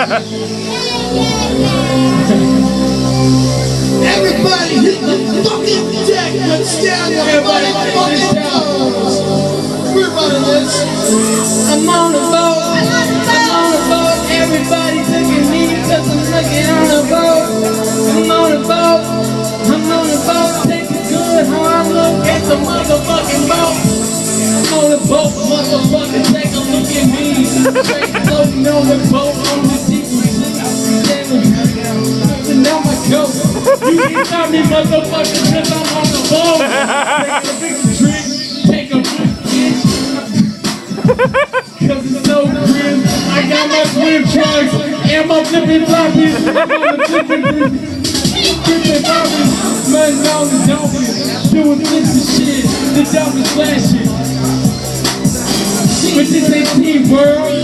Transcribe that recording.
Everybody hit the fucking deck and stand up. Everybody fucking toes. We're running this. I'm on the boat. I'm on the boat. Everybody's looking at me because I'm looking on the boat. I'm on the boat. I'm on the boat. Take it good how I look at the motherfucking boat. I'm on the boat, motherfucker. Take a look at me. Straight floating on the boat on the deep sea. Floating on my coat. You can stop me, motherfucker, because I'm on the boat. Take a big drink. Take a big bitch. Cause it's so grim. I got my swim trunks and my flippin' floppies. Flippin' floppies, smelling on the dolphins, doing this and shit. The dolphins flashing. But this ain't Team World.